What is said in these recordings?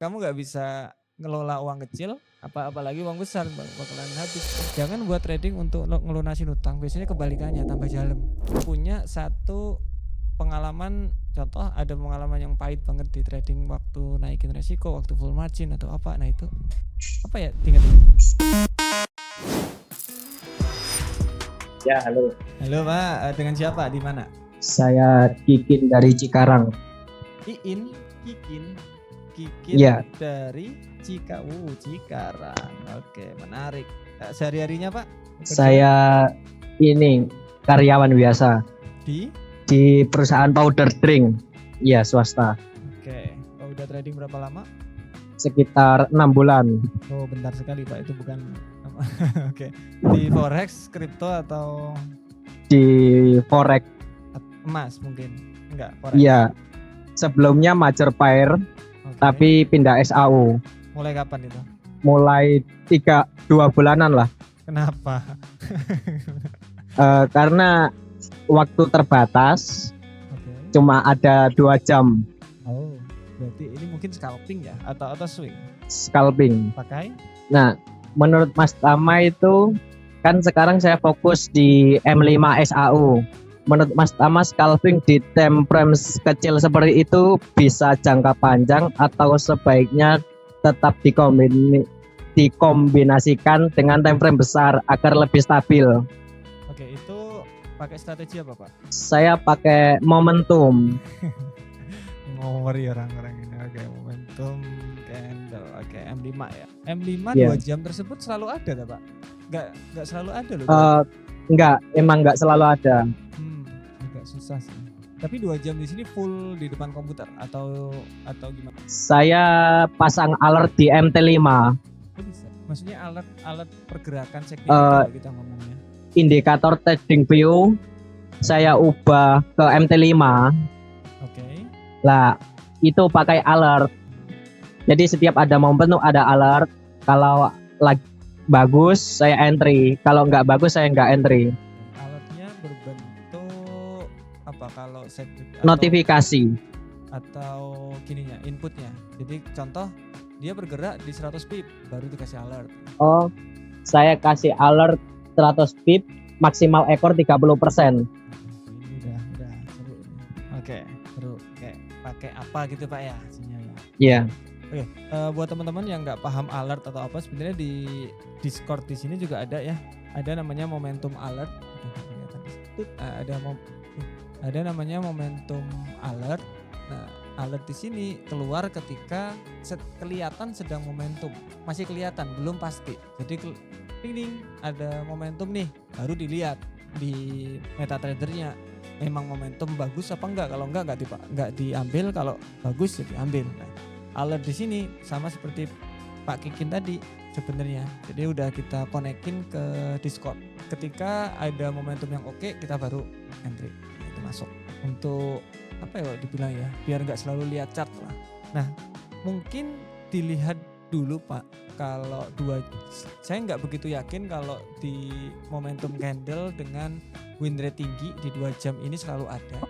kamu nggak bisa ngelola uang kecil, apalagi uang besar bakalan habis. Jangan buat trading untuk ngelunasin utang, biasanya kebalikannya tambah jalem. Punya satu pengalaman, contoh ada pengalaman yang pahit banget di trading waktu naikin resiko, waktu full margin atau apa. Nah itu apa ya, ingat. Ya, halo. Halo Pak, dengan siapa, di mana? Saya Kikin dari Cikarang. Kikin Iya. dari Cikarang. Oke, menarik. Sehari-harinya Pak? Saya ini karyawan biasa di perusahaan powder drink. Iya, swasta. Oke. Udah trading berapa lama? Sekitar 6 bulan. Oh, bentar sekali Pak, itu bukan Oke. Di forex, kripto atau Di forex? Emas mungkin? Enggak, forex. Iya. Sebelumnya major pair, tapi pindah SAU. Mulai kapan itu? Mulai 2 bulanan lah. Kenapa? Karena waktu terbatas. Cuma ada 2 jam. Oh, berarti ini mungkin scalping ya? Atau swing? Scalping. Pakai? Nah, menurut Mas Tama itu, kan sekarang saya fokus di M5 SAU. Menurut Mas Tama, scalping di time frame kecil seperti itu bisa jangka panjang atau sebaiknya tetap dikombinasikan dengan time frame besar agar lebih stabil? Oke, itu pakai strategi apa Pak? Saya pakai momentum. Ngori orang-orang ini. Oke, momentum candle. Oke, M5 ya. M5 Yeah. 2 jam tersebut selalu ada tak Pak? Enggak selalu ada loh. Enggak, emang enggak selalu ada. Agak susah sih. Tapi 2 jam di sini full di depan komputer atau gimana? Saya pasang alert di MT5. Oh, bisa. Maksudnya alat pergerakan signifikan kita ngomongnya. Indikator trading view saya ubah ke MT5. Oke. Lah, itu pakai alert. Jadi setiap ada momen tuh ada alert. Kalau lagi bagus saya entry, kalau nggak bagus saya nggak entry. Alertnya berbentuk apa kalau notifikasi atau gininya, inputnya. Jadi contoh dia bergerak di 100 pip baru dikasih alert. Oh, saya kasih alert 100 pip, maksimal ekor 30%. Ini udah seru ini. Oke, seru. Kayak pakai apa gitu Pak ya sinyalnya. Iya. Oke, buat teman-teman yang nggak paham alert atau apa, sebenarnya di Discord di sini juga ada ya. Ada namanya momentum alert. Ada namanya momentum alert. Nah, alert di sini keluar ketika kelihatan sedang momentum. Masih kelihatan, belum pasti. Jadi ding ada momentum nih, baru dilihat di MetaTrader-nya. Memang momentum bagus apa enggak? Kalau enggak diambil, kalau bagus ya diambil. Nah, alert di sini sama seperti Pak Kikin tadi sebenarnya. Jadi udah kita konekin ke Discord. Ketika ada momentum yang oke, kita baru entry. Itu masuk. Untuk apa ya dibilang ya, biar nggak selalu lihat chart lah. Nah, mungkin dilihat dulu Pak. Kalau saya nggak begitu yakin kalau di momentum candle dengan win rate tinggi di 2 jam ini selalu ada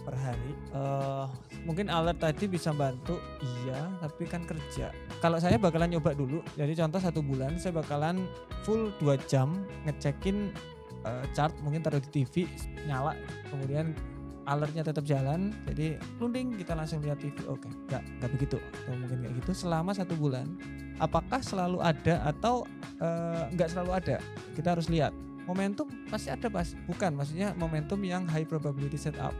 per hari. Mungkin alert tadi bisa bantu, iya, tapi kan kerja. Kalau saya bakalan nyoba dulu, jadi contoh 1 bulan saya bakalan full 2 jam ngecekin chart, mungkin taruh di TV, nyala, kemudian alertnya tetap jalan, jadi lunding kita langsung lihat TV. Oke, nggak begitu, atau mungkin kayak gitu selama 1 bulan. Apakah selalu ada atau nggak selalu ada? Kita harus lihat. Momentum pasti ada bukan, maksudnya momentum yang high probability setup,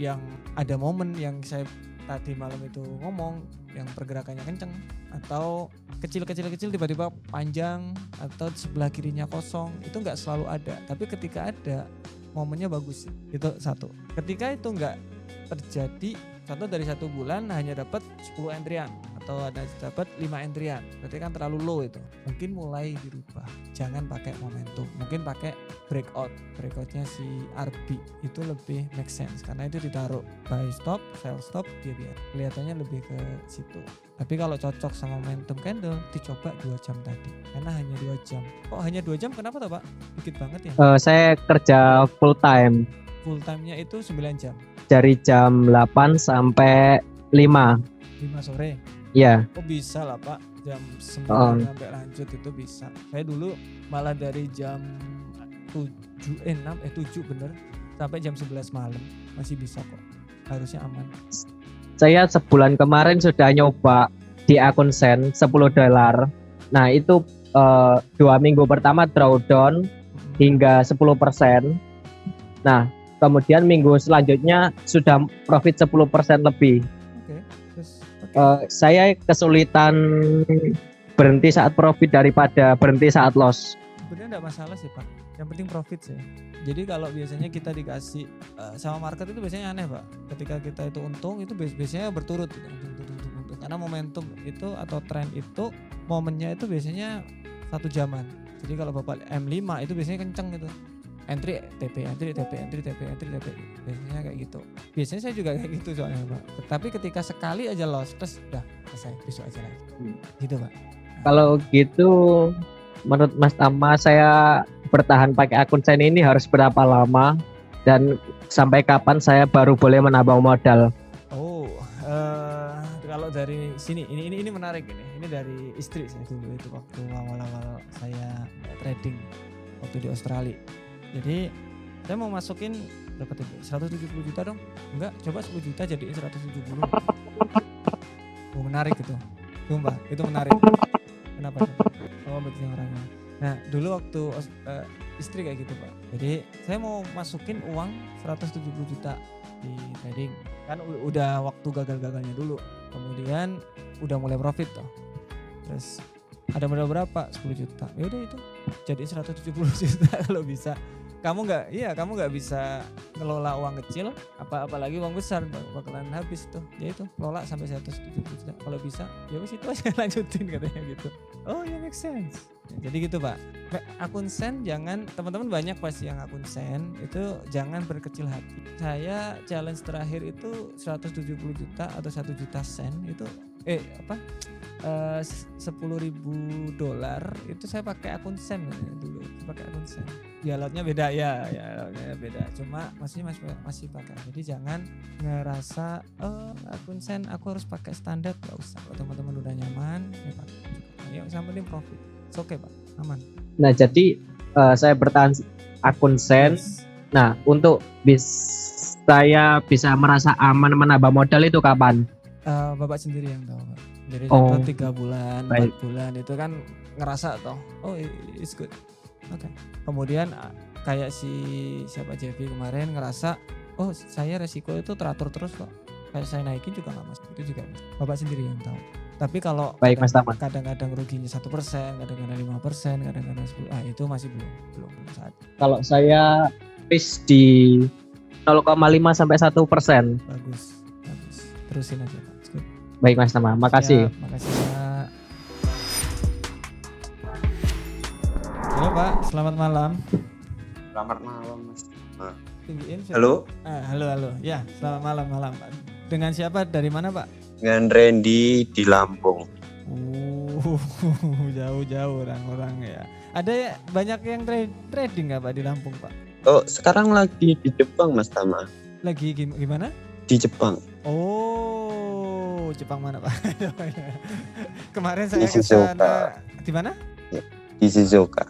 yang ada momen yang saya tadi malam itu ngomong, yang pergerakannya kenceng atau kecil tiba-tiba panjang atau sebelah kirinya kosong, itu nggak selalu ada. Tapi ketika ada, momennya bagus, itu satu. Ketika itu nggak terjadi, contoh dari 1 bulan hanya dapat 10 entryan atau ada dapat 5 entryan, berarti kan terlalu low itu. Mungkin mulai dirubah, jangan pakai momentum, mungkin pakai breakoutnya si RB, itu lebih make sense karena itu ditaruh buy stop, sell stop, dia biar kelihatannya lebih ke situ. Tapi kalau cocok sama momentum candle, dicoba 2 jam tadi, karena hanya 2 jam. Kok hanya 2 jam, kenapa tuh Pak? Dikit banget ya? Saya kerja full time. Full time-nya itu 9 jam. Dari jam 8 sampai 5. 5 sore. Iya. Oh bisa lah Pak, jam 9 Oh, sampai lanjut itu bisa. Saya dulu malah dari jam 7 bener sampai jam 11 malam masih bisa kok. Harusnya aman. saya sebulan kemarin sudah nyoba di akun Sen $10. Nah itu 2 minggu pertama drawdown hingga 10%. Nah kemudian minggu selanjutnya sudah profit 10% lebih. Oke. Terus Saya kesulitan berhenti saat profit daripada berhenti saat loss. sebenarnya enggak masalah sih Pak. Yang penting profit sih. Jadi kalau biasanya kita dikasih sama market itu biasanya aneh Pak. Ketika kita itu untung itu biasanya berturut gitu. Untung. Karena momentum itu atau tren itu momennya itu biasanya 1 jaman. Jadi kalau Bapak M5 itu biasanya kenceng gitu. Entry TP. Biasanya kayak gitu. Biasanya saya juga kayak gitu soalnya Pak. Tapi ketika sekali aja loss terus udah selesai, besok aja lagi. Gitu Pak. Kalau gitu menurut Mas Tama saya bertahan pakai akun Sen ini harus berapa lama dan sampai kapan saya baru boleh menambah modal? Oh, kalau dari sini ini menarik ini. Ini dari istri saya dulu itu waktu awal-awal saya trading waktu di Australia. Jadi saya mau masukin berapa tuh? 170 juta dong? Enggak, coba 10 juta jadiin 170. Oh, menarik itu. Sumpah, itu menarik. Kenapa? Oh, begini orangnya. Nah, dulu waktu istri kayak gitu Pak. Jadi saya mau masukin uang 170 juta di trading. Kan udah waktu gagal-gagalnya dulu. Kemudian udah mulai profit tuh. Terus ada modal berapa? 10 juta. Ya udah itu. Jadi 170 juta kalau bisa. Kamu nggak bisa ngelola uang kecil, apalagi uang besar bakalan habis tuh. Ya itu, kelola sampai 170 juta. Kalau bisa, ya wis itu aja lanjutin katanya gitu. Oh ya, make sense. Ya, jadi gitu Pak. Akun Sen jangan, teman-teman banyak pasti yang akun Sen itu jangan berkecil hati. Saya challenge terakhir itu 170 juta atau 1 juta sen itu $10.000 itu saya pakai akun Sen dulu, pakai akun Sen. Ya lotnya beda ya lotnya beda. Cuma masih pakai. Jadi jangan ngerasa akun Sen aku harus pakai standar, nggak usah. Kalau teman-teman udah nyaman, ya pakai. Ya sama penting profit. Oke Pak, aman. Nah jadi saya bertahan akun Sen. Yes. Nah untuk saya bisa merasa aman menambah modal itu kapan? Bapak sendiri yang tahu Pak. Jadi Oh, contoh 3 bulan, baik. 4 bulan itu kan ngerasa toh, oh it's good. Oke. Kemudian kayak si siapa JV kemarin ngerasa, oh saya resiko itu teratur terus kok. Kayak saya naikin juga nggak mas. Itu juga Bapak sendiri yang tahu. Tapi kalau Baik Mas Tama. kadang-kadang ruginya 1%, kadang-kadang 5%, kadang-kadang 10%, itu masih belum saat. Kalau saya risk di 0,5 sampai 1%. Bagus. Terusin aja Pak. It's good. Baik Mas Tama, makasih. Siap, makasih Pak. Halo Pak, selamat malam. Selamat malam Mas. Tinggiin. Halo, Halo. Ya, selamat malam Pak. Dengan siapa? Dari mana Pak? dengan Randy di Lampung. Jauh-jauh orang-orang ya. Ada ya, banyak yang trading nggak Pak di Lampung Pak? Oh, sekarang lagi di Jepang Mas Tama. Lagi gimana? Di Jepang. Oh, Jepang mana Pak? Kemarin saya Di ke Shizuoka. sana. Di mana? Di Shizuoka.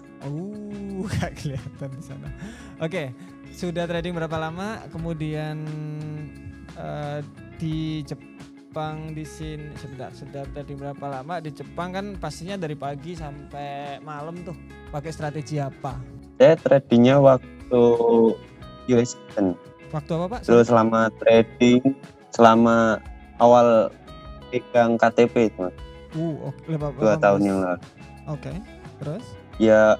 Nggak kelihatan di sana. Oke, sudah trading berapa lama? Kemudian di Jepang di sini sudah trading berapa lama? Di Jepang kan pastinya dari pagi sampai malam tuh. Pakai strategi apa? Saya tradingnya waktu US Open. Waktu apa Pak? Terus selama trading, selama awal pegang KTP itu Mas. Oke. 2 tahun yang lalu. Oke. Terus? Ya,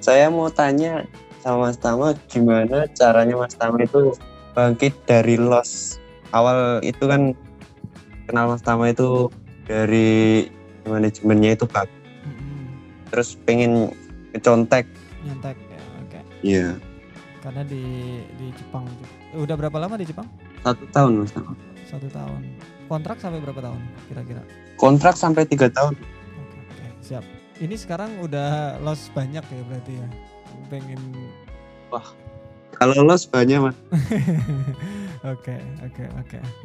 saya mau tanya sama Mas Tama gimana caranya Mas Tama itu bangkit dari loss. Awal itu kan kenal Mas Tama itu dari manajemennya itu bagus. Terus pengen ngecontek. Nyontek ya. Oke. Iya. Karena di Jepang. Udah berapa lama di Jepang? 1 tahun Mas Tama. 1 tahun. Kontrak sampai berapa tahun kira-kira? Kontrak sampai 3 tahun. Oke, siap. Ini sekarang udah loss banyak ya berarti ya. Pengen Kalau loss banyak Mas. Oke.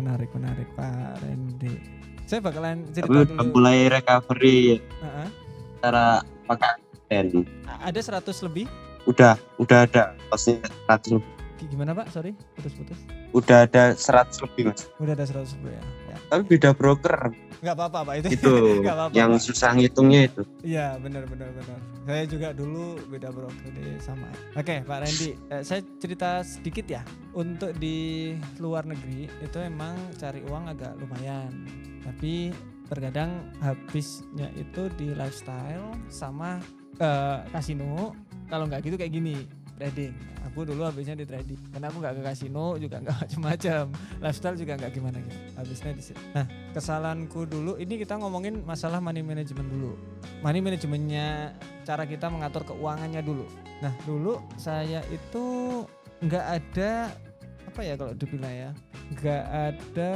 Menarik Pak Randy. Saya bakalan Tapi cerita udah dulu. mulai recovery Heeh. cara pakai pen. Ada 100 lebih. Udah ada pasti 100 lebih. Gimana Pak? Sorry, putus-putus. Udah ada 100 lebih Mas. Udah ada 100 lebih ya. Tapi beda broker Nggak apa-apa Pak itu. itu Nggak apa-apa, yang Pak. susah ngitungnya itu. Iya benar. Saya juga dulu beda broker deh sama. Oke Pak Randy, saya cerita sedikit ya. Untuk di luar negeri itu emang cari uang agak lumayan. Tapi terkadang habisnya itu di lifestyle sama kasino. Kalau nggak gitu kayak gini, trading. Aku dulu habisnya di trading. Karena aku nggak ke kasino juga nggak macam-macam. Lifestyle juga nggak gimana gitu. Habisnya di situ. Nah, kesalahanku dulu ini kita ngomongin masalah money management dulu. Money manajemennya, cara kita mengatur keuangannya dulu. Nah, dulu saya itu nggak ada apa ya kalau dibilang ya, nggak ada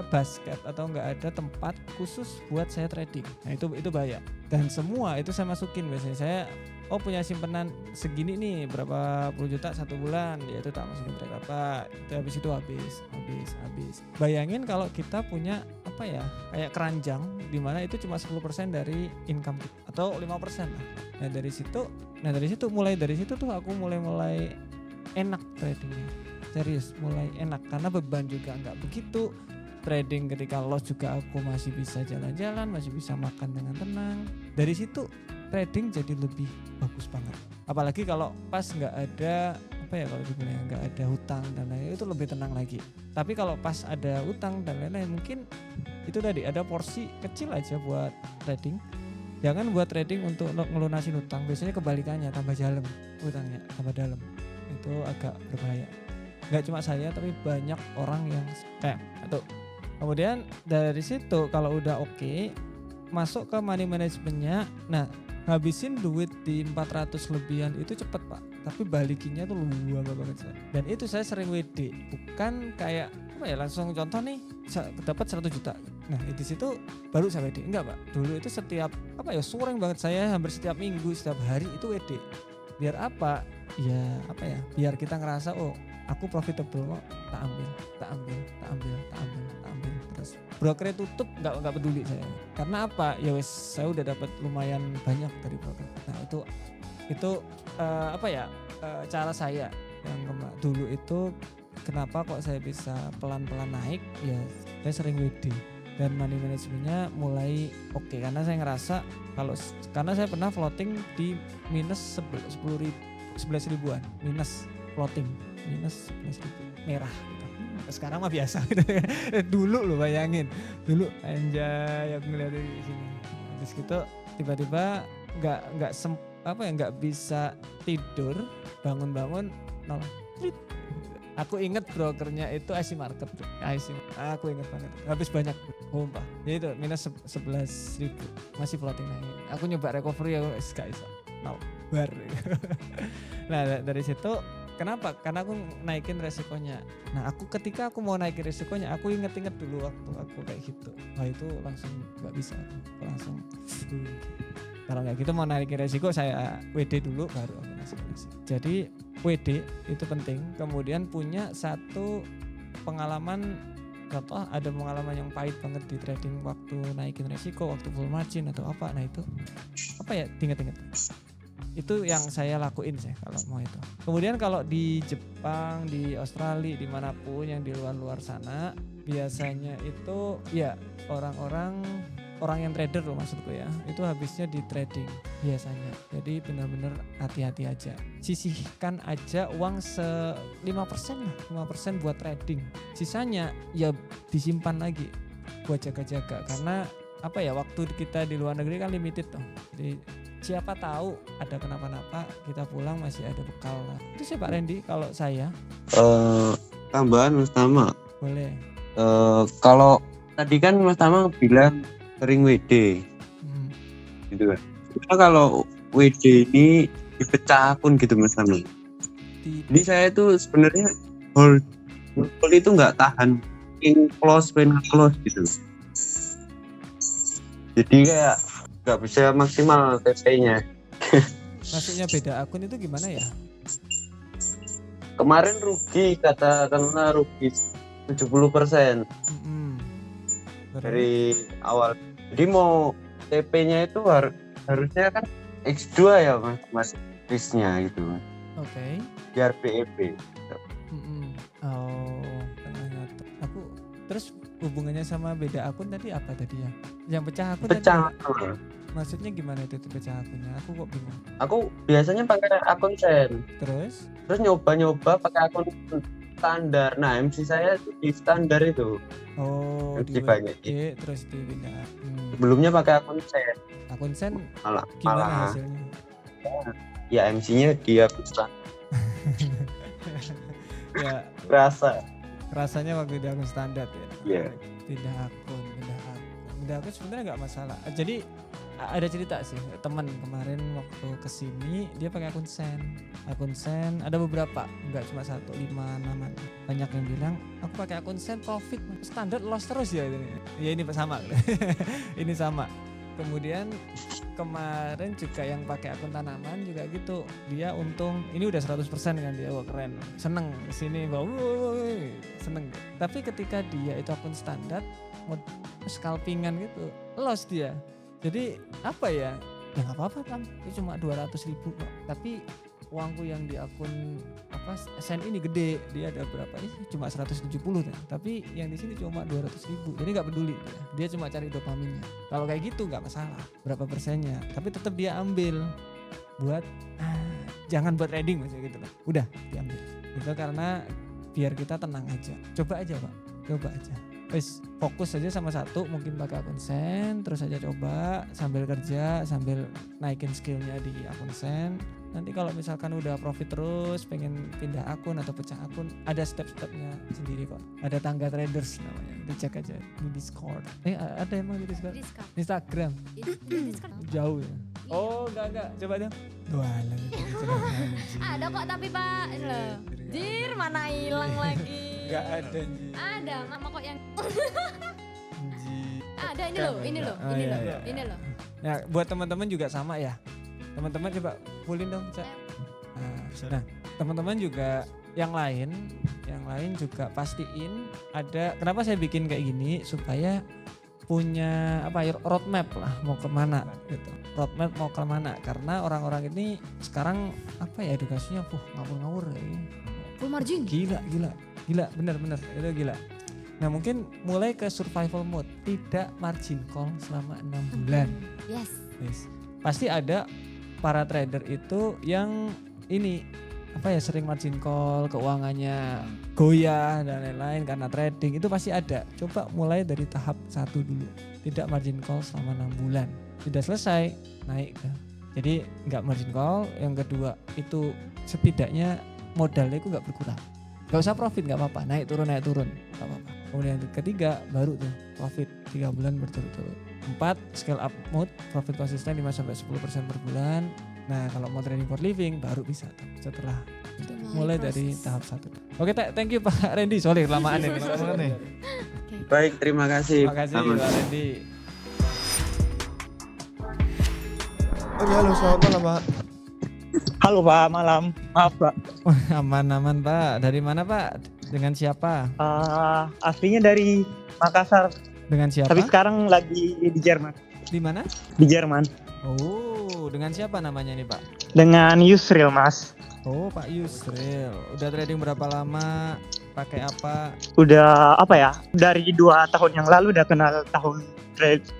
basket atau nggak ada tempat khusus buat saya trading. Nah itu bahaya. Dan semua itu saya masukin biasanya. Saya punya simpenan segini nih berapa puluh juta satu bulan, ya itu tak masukin trade apa. Itu habis itu habis. Bayangin kalau kita punya apa ya kayak keranjang di mana itu cuma 10% dari income kita, atau 5% lah. Nah dari situ mulai tuh aku mulai enak tradingnya. Serius mulai enak karena beban juga nggak begitu. Trading ketika loss juga aku masih bisa jalan-jalan, masih bisa makan dengan tenang. Dari situ trading jadi lebih bagus banget. Apalagi kalau pas nggak ada apa ya kalau dibilang nggak ada hutang dan lain-lain, itu lebih tenang lagi. Tapi kalau pas ada hutang dan lain-lain mungkin itu tadi ada porsi kecil aja buat trading. Jangan buat trading untuk ngelunasin hutang. Biasanya kebalikannya, tambah dalam hutangnya, tambah dalam. Itu agak berbahaya. Gak cuma saya tapi banyak orang yang itu. Kemudian dari situ kalau udah oke, masuk ke money managementnya. Nah habisin duit di 400 lebihan itu cepet Pak, tapi balikinnya tuh lama banget saya. Dan itu saya sering WD, bukan kayak apa ya langsung contoh nih dapat 100 juta. Nah di situ baru saya WD, enggak Pak. Dulu itu setiap apa ya sering banget saya, hampir setiap minggu, setiap hari itu WD. Biar apa? Ya apa ya? Biar kita ngerasa aku profitable kok, tak ambil terus brokernya tutup nggak peduli saya. Karena apa? Ya wes saya udah dapat lumayan banyak dari broker. Nah itu apa ya cara saya yang dulu itu kenapa kok saya bisa pelan-pelan naik, ya saya sering WD dan money managementnya mulai oke karena saya ngerasa karena saya pernah floating di minus 11 ribuan minus floating minus 11 ribu merah gitu. Sekarang mah biasa gitu. Dulu lo bayangin dulu anjay aku ngeliat di sini terus gitu tiba-tiba nggak bisa tidur, bangun nol. Aku inget brokernya itu IC Market. Aku inget banget. Habis banyak sumpah. Ya itu minus 11 ribu masih floating naik. Aku nyoba recovery aku gak bisa. Nol bar. Nah dari situ kenapa? Karena aku naikin resikonya. Nah ketika aku mau naikin resikonya, aku inget-inget dulu waktu aku kayak gitu. Wah itu langsung gak bisa. Aku langsung kalau nggak gitu mau naikin resiko saya WD dulu baru aku naikin resiko. Jadi WD itu penting. Kemudian punya satu pengalaman, contoh ada pengalaman yang pahit banget di trading waktu naikin resiko, waktu full margin atau apa. Nah itu apa ya, inget-inget. Itu yang saya lakuin saya kalau mau itu. Kemudian kalau di Jepang, di Australia, dimanapun yang di luar sana, biasanya itu ya orang yang trader loh maksudku ya, itu habisnya di trading biasanya. Jadi benar-benar hati-hati aja. Sisihkan aja uang 5% lah, 5% buat trading. Sisanya ya disimpan lagi buat jaga-jaga. Karena apa ya, waktu kita di luar negeri kan limited tuh. Jadi siapa tahu ada kenapa-napa, kita pulang masih ada bekal lah. Itu sih Pak Randy kalau saya. Tambahan Mas Tama. Boleh. Kalau tadi kan Mas Tama bilang sering WD, gitu kan. Karena kalau WD ini dipecah akun gitu Mas Tama. Jadi saya tuh sebenarnya hold itu nggak tahan, in close gitu. Jadi kayak nggak bisa maksimal TP-nya. Maksudnya beda akun itu gimana ya? Kemarin rugi, katakanlah rugi 70%. dari awal. Jadi mau TP-nya itu harusnya kan X2 ya mas listnya gitu mas. Oke. Biar BEP. Oh, ternyata. Aku terus hubungannya sama beda akun tadi apa tadi ya? Yang pecah akun Pecah. tadi. Maksudnya gimana itu pecah akunnya? Aku kok bingung. Aku biasanya pakai akun Sen. Terus? Terus nyoba pakai akun standar. Nah MC saya itu di standar itu. Oh, MC di banyak. WG, terus dipindah. Sebelumnya pakai akun Sen. Akun Sen Malah gimana hasilnya? ya MC-nya dia bisa Ya, rasanya waktu di akun standar ya. Iya. Pindah akun sebenarnya nggak masalah. Jadi ada cerita sih, teman kemarin waktu kesini dia pakai akun Sen ada beberapa, nggak cuma 1, 5 namanya. Banyak yang bilang aku pakai akun Sen profit standar loss terus ya ini. Ya ini sama. Ini sama. Kemudian kemarin juga yang pakai akun tanaman juga gitu, dia untung ini udah 100% kan dia, wah keren, seneng kesini seneng. Tapi ketika dia itu akun standar mau scalpingan gitu loss dia. Jadi apa ya nggak apa-apa kan, itu cuma 200.000 kok, tapi uangku yang di akun Sen ini gede, dia ada berapa ini cuma 170 kan, tapi yang di sini cuma 200.000, jadi nggak peduli dia cuma cari dopaminnya. Kalau kayak gitu nggak masalah berapa persennya, tapi tetap dia ambil buat jangan buat trading maksudnya gitu loh, udah diambil itu karena biar kita tenang aja. Coba aja Pak, coba aja. Wes fokus aja sama satu, mungkin pakai akun Sen, terus aja coba sambil kerja, sambil naikin skillnya di akun Sen. Nanti kalau misalkan udah profit terus, pengen pindah akun atau pecah akun, ada step-stepnya sendiri kok. Ada tangga traders namanya, dicek aja di Discord. Ada emang di Discord? Instagram? Jauh ya? Oh enggak, coba dong. Walah, ada kok tapi Pak, loh. Jir, mana hilang lagi? Enggak ada Ji. Ada, mama kok yang Ji. ada ini loh. Nah, buat teman-teman juga sama ya. Teman-teman coba fullin dong, Cak. Nah, teman-teman juga yang lain juga pastiin ada. Kenapa saya bikin kayak gini supaya punya roadmap lah mau kemana gitu. Roadmap mau kemana, karena orang-orang ini sekarang edukasinya ngawur-ngawur ya. full margin. Gila, bener itu gila. Nah mungkin mulai ke survival mode, tidak margin call selama 6 bulan. Yes. Pasti ada para trader itu yang ini sering margin call, keuangannya goyah dan lain-lain karena trading, itu pasti ada. Coba mulai dari tahap 1 dulu, tidak margin call selama 6 bulan. Sudah selesai, naik ke. Jadi nggak margin call. Yang kedua itu setidaknya modalnya itu nggak berkurang. Gak usah profit nggak apa-apa, naik turun nggak apa-apa. Kemudian yang ketiga baru tuh profit 3 bulan berturut-turut. 4 scale up mode, profit konsisten 5-10% per bulan. Nah kalau mau trading for living baru bisa tuh setelah mulai dari tahap 1. Oke, thank you Pak Randy, sorry kelamaan ini. Baik, terima kasih. Terima kasih Pak Randy. Oke, halo, selamat malam Pak. Halo Pak, malam. Maaf Pak. Aman Pak. Dari mana Pak? Dengan siapa? Aslinya dari Makassar. Dengan siapa? Tapi sekarang lagi di Jerman. Di mana? Di Jerman. Oh, dengan siapa namanya nih Pak? Dengan Yusril Mas. Oh Pak Yusril. Udah trading berapa lama? Pakai apa? Udah dari 2 tahun yang lalu udah kenal tahun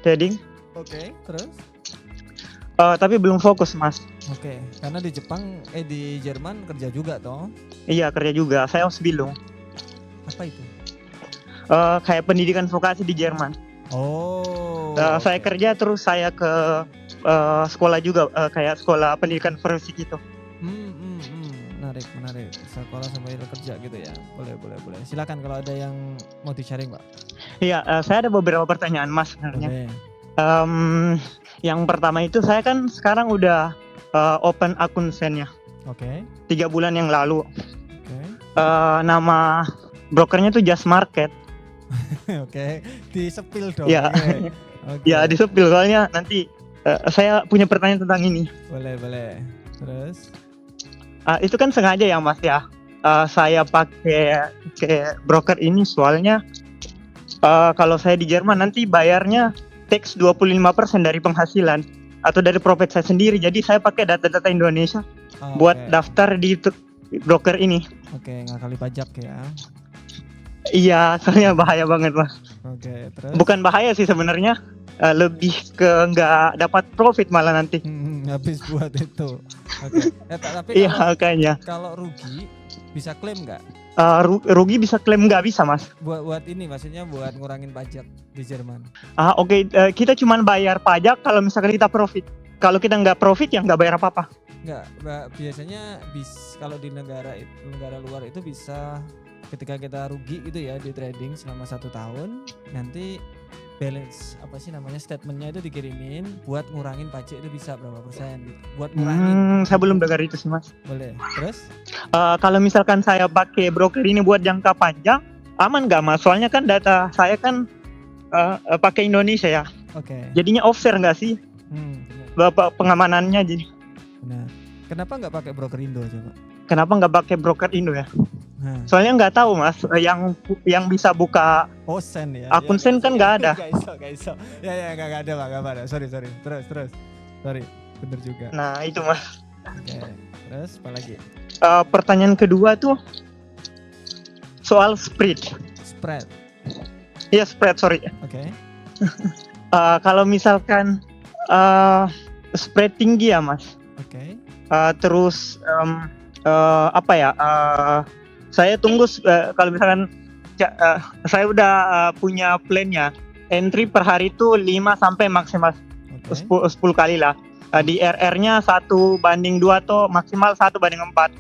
trading. Oke, terus? Tapi belum fokus Mas. Oke, karena di Jerman kerja juga toh? Iya, kerja juga. Saya Ausbildung. Apa itu? Kayak pendidikan vokasi di Jerman. Oh. Saya kerja terus saya ke sekolah juga, kayak sekolah pendidikan forensik gitu. Menarik. Sekolah sambil kerja gitu ya. Boleh. Silakan kalau ada yang mau di-sharing Pak. Iya, saya ada beberapa pertanyaan Mas sebenarnya. Boleh. Yang pertama itu saya kan sekarang udah open akun Sen-nya. Oke. 3 bulan yang lalu. Oke. Nama brokernya tuh Just Market. Oke. Di-spill dong. Ya. Oke. Ya, di-spill soalnya nanti saya punya pertanyaan tentang ini. Boleh. Terus? Itu kan sengaja ya Mas ya. Saya pakai broker ini soalnya kalau saya di Jerman nanti bayarnya tax 25% dari penghasilan atau dari profit saya sendiri. Jadi saya pakai data-data Indonesia buat Oke. daftar di broker ini. Oke, ngakali pajak ya. Iya, soalnya bahaya banget Mas. Oke, terus Bukan bahaya sih sebenarnya, lebih ke nggak dapat profit malah nanti. habis buat itu. Oke. Tapi Iya, kayaknya. kalau rugi bisa klaim nggak? Rugi bisa klaim, nggak bisa Mas. Buat ini maksudnya buat ngurangin pajak di Jerman. Oke, kita cuman bayar pajak kalau misalkan kita profit. Kalau kita nggak profit ya nggak bayar apa-apa. Enggak, biasanya kalau di negara luar itu bisa ketika kita rugi gitu ya di trading selama 1 tahun, nanti balance apa sih namanya statementnya itu dikirimin buat ngurangin pajak itu bisa berapa persen gitu. Buat ngurangin. Saya belum dengar itu sih Mas. Boleh. Terus? Kalau misalkan saya pakai broker ini buat jangka panjang, aman nggak Mas? Soalnya kan data saya kan pakai Indonesia ya. Oke. Jadinya offshore nggak sih Bapak pengamanannya jadi? Benar. Kenapa nggak pakai broker Indo coba? Kenapa nggak pakai broker Indo ya? Nah. Soalnya nggak tahu Mas, yang bisa buka Oh, sen ya. akun sen kan nggak ada. Gak iso. Ya nggak ada Pak, nggak ada. Sorry. Terus. Sorry. Bener juga. Nah itu Mas. Oke. Terus apa lagi? Pertanyaan kedua tuh soal spread. Spread. Iya spread, sorry. Oke. Kalau misalkan spread tinggi ya Mas. Oke. Terus apa ya? Saya tunggu kalau misalkan saya udah punya plannya. Entry per hari itu 5 sampai maksimal 10 kali lah. Di RR-nya 1/2 atau maksimal 1/4.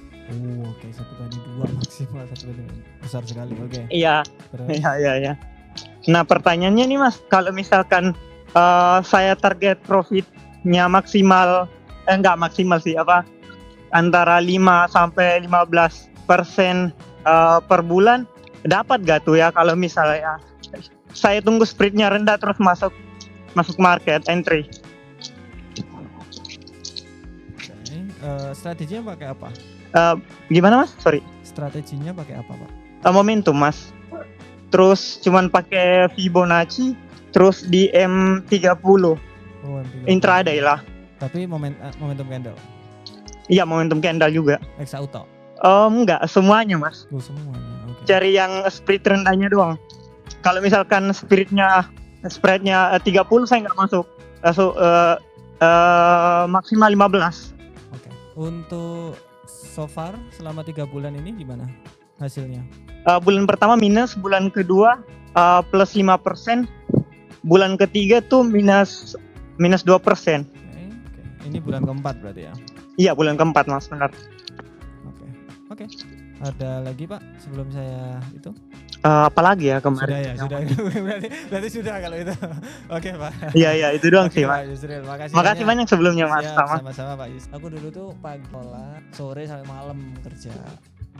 Oke, 1/2 maksimal 1/2. Besar sekali. Oke. Iya. Terus. Iya. Nah pertanyaannya nih Mas, kalau misalkan saya target profitnya maksimal, enggak maksimal sih antara 5 sampai 15% per bulan, dapat gak tuh ya kalau misalnya saya tunggu spreadnya rendah terus masuk market entry? Oke. Strateginya pakai apa? Gimana Mas? Sorry. Strateginya pakai apa, Pak? Momentum Mas. Terus cuman pakai Fibonacci, terus di M30 Oh, intraday lah. Tapi momentum candle. Iya, momentum candle juga. Exa auto. Enggak, semuanya Mas. Oh, semuanya. Oke. Cari yang spread rendahnya doang. Kalau misalkan spreadnya 30 saya nggak masuk. Maksimal 15. Oke. Untuk so far selama 3 bulan ini gimana hasilnya? Bulan pertama minus, bulan kedua plus 5%, bulan ketiga tuh minus 2%. Oke. Ini bulan keempat berarti ya? Iya, bulan keempat Mas, benar. Oke. Ada lagi Pak sebelum saya itu? Apalagi ya kemarin? Sudah. berarti sudah kalau itu. Oke Pak. Iya, itu doang Oke, sih Mas. Pak Yusril, Makasih banyak sebelumnya Mas. Siap, sama-sama Pak Yus. Aku dulu tuh pagi sekolah, sore sampai malam kerja.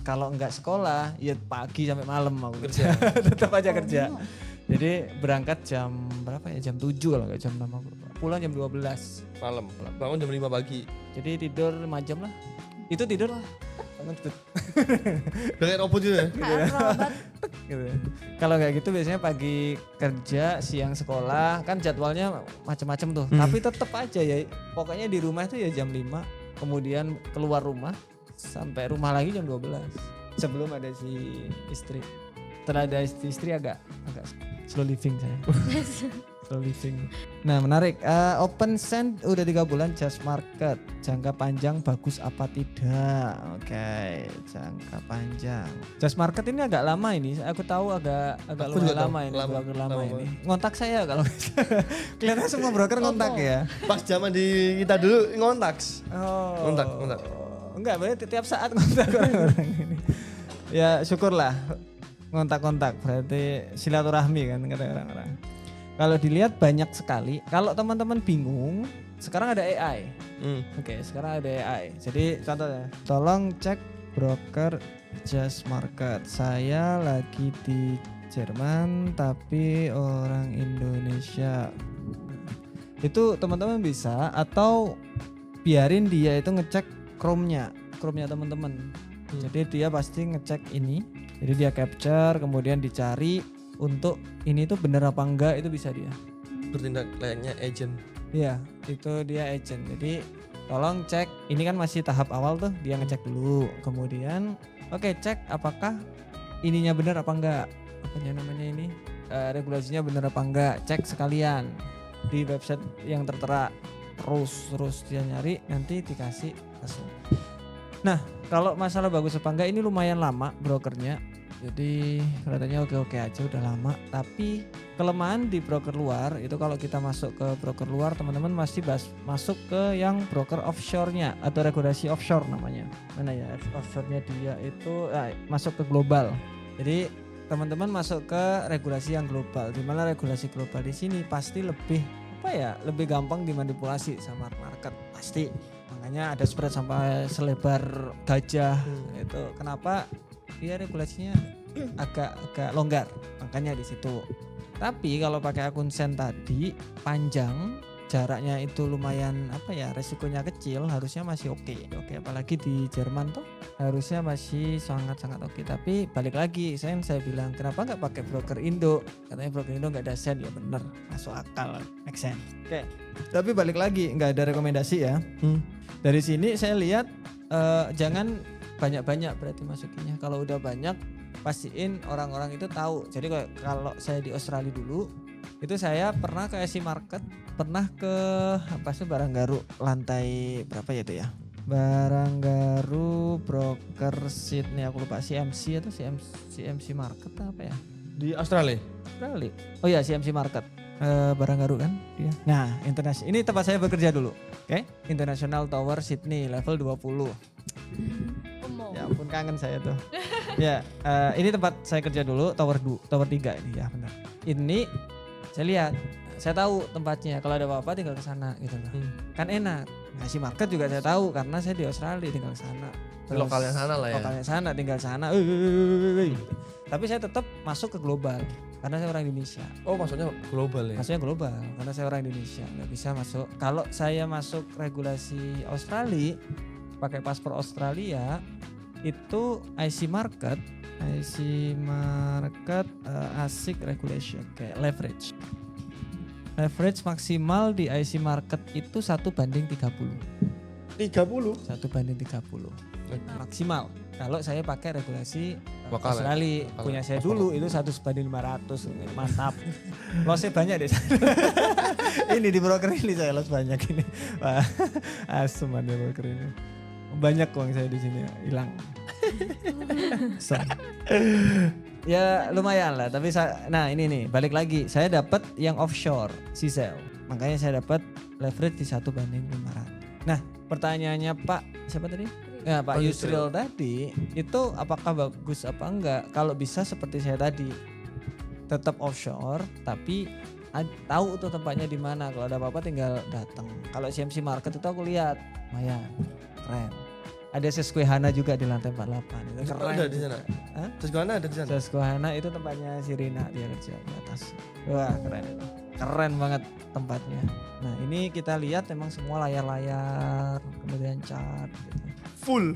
Kalau enggak sekolah, ya pagi sampai malam aku kerja. Tetap aja kerja. Jadi berangkat jam berapa ya? Jam 7 kalau enggak jam 6 aku. Pulang jam 12 malam. Bangun jam 5 pagi. Jadi tidur 5 jam lah. Itu tidur lah. Bangun tidur. Dengan robot gitu ya? Gitu. Kalau kayak gitu biasanya pagi kerja, siang sekolah, kan jadwalnya macam-macam tuh. Tapi tetap aja ya, pokoknya di rumah itu ya jam 5, kemudian keluar rumah sampai rumah lagi jam 12. Sebelum ada si istri. Setelah ada istri agak slow living saya. Slow living. Nah, menarik. Open send udah 3 bulan just market. Jangka panjang bagus apa tidak? Oke, jangka panjang. Just market ini agak lama ini. Aku tahu agak lumayan lama ini. Lama ini. Ngontak saya kalau kelihatan semua broker ngontak ya. Pas zaman di kita dulu ngontak. Oh. Ngontak. Enggak, berarti tiap saat ngontak orang-orang ini. Ya, syukurlah. Ngontak-ngontak berarti silaturahmi kan kata orang-orang. Kalau dilihat banyak sekali. Kalau teman-teman bingung, sekarang ada AI. Oke, sekarang ada AI. Jadi contohnya, tolong cek broker just market. Saya lagi di Jerman tapi orang Indonesia. Itu teman-teman bisa, atau biarin dia itu ngecek Chrome-nya teman-teman. Jadi dia pasti ngecek ini. Jadi dia capture, kemudian dicari untuk ini tuh bener apa enggak, itu bisa dia. Bertindak layaknya agent. Iya, itu dia agent. Jadi tolong cek, ini kan masih tahap awal tuh, dia ngecek dulu. Kemudian oke, cek apakah ininya bener apa enggak. Apanya namanya ini? Regulasinya bener apa enggak. Cek sekalian di website yang tertera. Terus dia nyari, nanti dikasih langsung. Nah, kalau masalah bagus apa enggak ini lumayan lama brokernya. Jadi kelihatannya oke-oke aja, udah lama. Tapi kelemahan di broker luar itu kalau kita masuk ke broker luar, teman-teman masih masuk ke yang broker offshore-nya atau regulasi offshore namanya. Mana ya offshore-nya dia itu masuk ke global. Jadi teman-teman masuk ke regulasi yang global. Di mana regulasi global di sini pasti lebih lebih gampang dimanipulasi sama market pasti. Makanya ada spread sampai selebar gajah. Itu kenapa? Dia regulasinya agak longgar, makanya di situ. Tapi kalau pakai akun sen tadi panjang, jaraknya itu lumayan resikonya kecil, harusnya masih oke, apalagi di Jerman tuh harusnya masih sangat oke. Tapi balik lagi, saya bilang kenapa nggak pakai broker Indo? Katanya broker Indo nggak ada sen, ya bener, masuk akal, make sense. Oke. Tapi balik lagi, nggak ada rekomendasi ya. Dari sini saya lihat jangan banyak-banyak berarti masukinnya. Kalau udah banyak pastiin orang-orang itu tahu. Jadi kalau saya di Australia dulu itu saya pernah ke SC Market, pernah ke Baranggaru lantai berapa ya itu ya, Baranggaru broker Sydney, aku lupa CMC atau CMC Market apa ya Di Australia. Oh ya CMC Market, Baranggaru kan dia. Nah internasional ini tempat saya bekerja dulu. Oke, International Tower Sydney level 20. Ya ampun kangen saya tuh. Ya, ini tempat saya kerja dulu, tower 3 ini ya benar. Ini saya lihat, saya tahu tempatnya. Kalau ada apa-apa tinggal ke sana gitu loh. Kan enak. Ngasih market juga saya tahu karena saya di Australia, tinggal ke sana. Lokalnya sana lah ya. Lokalnya sana, tinggal sana. Tapi saya tetap masuk ke global karena saya orang Indonesia. Oh maksudnya global ya? Maksudnya global karena saya orang Indonesia, nggak bisa masuk. Kalau saya masuk regulasi Australia pakai paspor Australia itu IC Market ASIC regulation kayak leverage maksimal di IC Market itu 1:30. 30? 1:30 maksimal kalau saya pakai regulasi Lokal Australia. Lokal. Punya saya dulu itu 1:500. Mantap. Lossnya banyak deh. Ini di broker ini saya loss banyak ini. Wah, asem ada broker ini. Banyak uang saya di sini hilang. Ya lumayan lah, tapi nah ini nih balik lagi, saya dapat yang offshore Sisel, makanya saya dapat leverage di 1:500. Nah pertanyaannya Pak siapa tadi? Ya Pak Yusril tadi itu apakah bagus apa enggak? Kalau bisa seperti saya tadi tetap offshore tapi tahu tuh tempatnya di mana, kalau ada apa-apa tinggal datang. Kalau CMC Market itu aku lihat lumayan keren. Ada Susquehanna juga di lantai 48. Itu keren. Ada di sana. Hah? Susquehanna ada di sana. Susquehanna itu tempatnya si Rina, dia kerja di atas. Wah keren itu. Keren banget tempatnya. Nah ini kita lihat memang semua layar-layar, kemudian chart gitu. Full.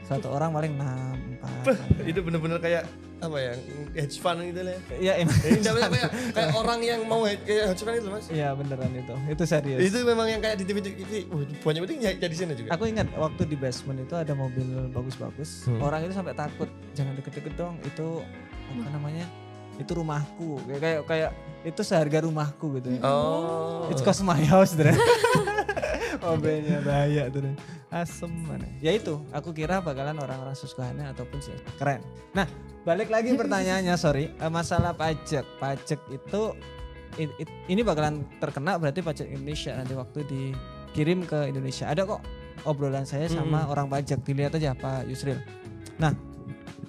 Satu orang paling 6, 4. Itu bener-bener kayak apa ya, hedge fund gitu lah. Iya emang. Kayak orang yang mau kayak hedge fund itu Mas. Iya beneran itu serius. Itu memang yang kayak di TV banyak penting jadi sini juga. Aku ingat waktu di basement itu ada mobil bagus-bagus. Orang itu sampai takut, jangan deket-deket dong. Itu apa namanya? Itu rumahku. Kayak itu seharga rumahku gitu. Oh. It's cost my house, Dre. Mobilnya bahaya tuh. Asem mana. Ya itu, aku kira bakalan orang-orang Susquehanna ataupun sih. Keren. Nah, balik lagi pertanyaannya, sorry. Masalah pajak. Pajak itu ini bakalan terkena berarti pajak Indonesia nanti waktu dikirim ke Indonesia. Ada kok obrolan saya sama orang pajak, dilihat aja Pak Yusril. Nah,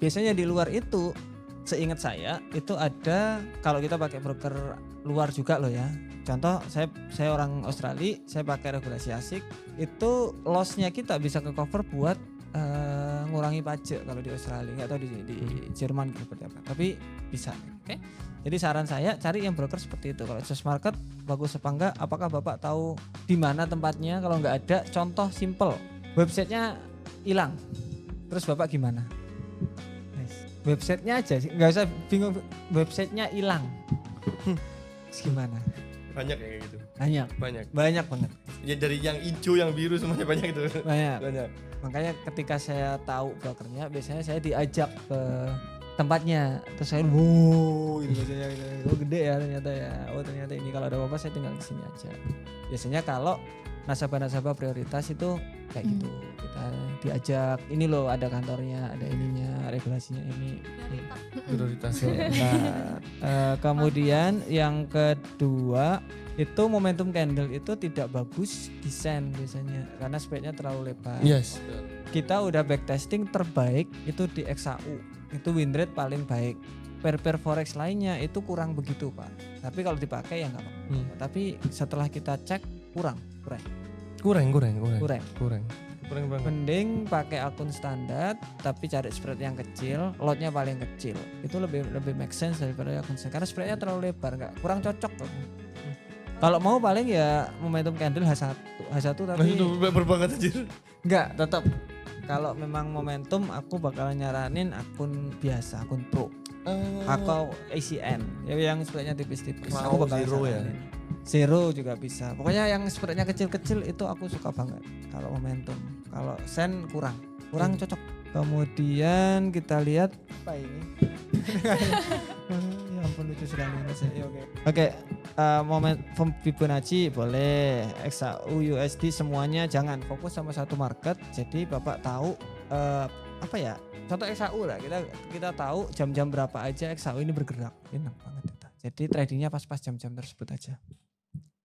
biasanya di luar itu seingat saya itu ada, kalau kita pakai broker luar juga loh ya. Contoh saya orang Australia, saya pakai regulasi ASIC, itu lossnya kita bisa ke cover buat ngurangi pajak kalau di Australia. Nggak tahu di Jerman seperti apa, tapi bisa. Oke. Jadi saran saya cari yang broker seperti itu. Kalau Just Market bagus apa enggak? Apakah Bapak tahu di mana tempatnya? Kalau nggak ada, contoh simple, websitenya hilang, terus Bapak gimana? Websitenya aja sih, nggak usah bingung. Websitenya hilang. Gimana? Banyak ya kayak gitu. Banyak banget. Ya dari yang hijau, yang biru semuanya banyak itu. Banyak. Banyak. Makanya ketika saya tahu brokernya, biasanya saya diajak ke tempatnya, terus saya wow gitu biasanya gitu. Oh gede ya ternyata ya. Oh ternyata ini kalau ada apa-apa saya tinggal di sini aja. Biasanya kalau nasabah-nasabah prioritas itu kayak gitu. Kita diajak, ini loh ada kantornya, ada ininya, regulasinya ini. Prioritas. Nah, kemudian yang kedua itu momentum candle itu tidak bagus desain biasanya karena speknya terlalu lebar. Yes. Kita udah backtesting terbaik itu di XAU, itu win rate paling baik. Pair forex lainnya itu kurang begitu Pak. Tapi kalau dipakai ya nggak apa-apa. Tapi setelah kita cek kurang banget. Mending pakai akun standar tapi cari spread yang kecil, lotnya paling kecil. Itu lebih make sense daripada akun standar karena spreadnya terlalu lebar, kurang cocok kok. Kalau mau paling ya momentum candle H1 tapi itu berbanget anjir. enggak, tetap kalau memang momentum aku bakalan nyaranin akun biasa, akun pro. Atau ACN ya, yang spreadnya tipis-tipis. Aku bakalan Zero ya. saranin. Zero juga bisa. Pokoknya yang spreadnya kecil-kecil itu aku suka banget. Kalau momentum, kalau sen kurang cocok. Kemudian kita lihat apa ini? Ya ampun lucu sekali ya, Oke. Momen Fibonacci boleh, XAU USD semuanya jangan fokus sama satu market. Jadi Bapak tahu apa ya? Contoh XAU lah, kita tahu jam-jam berapa aja XAU ini bergerak. Enak banget kita. Jadi tradingnya pas-pas jam-jam tersebut aja.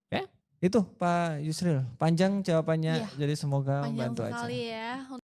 Oke? Itu Pak Yusril, panjang jawabannya. Iya. Jadi semoga Panjang membantu aja. sekali ya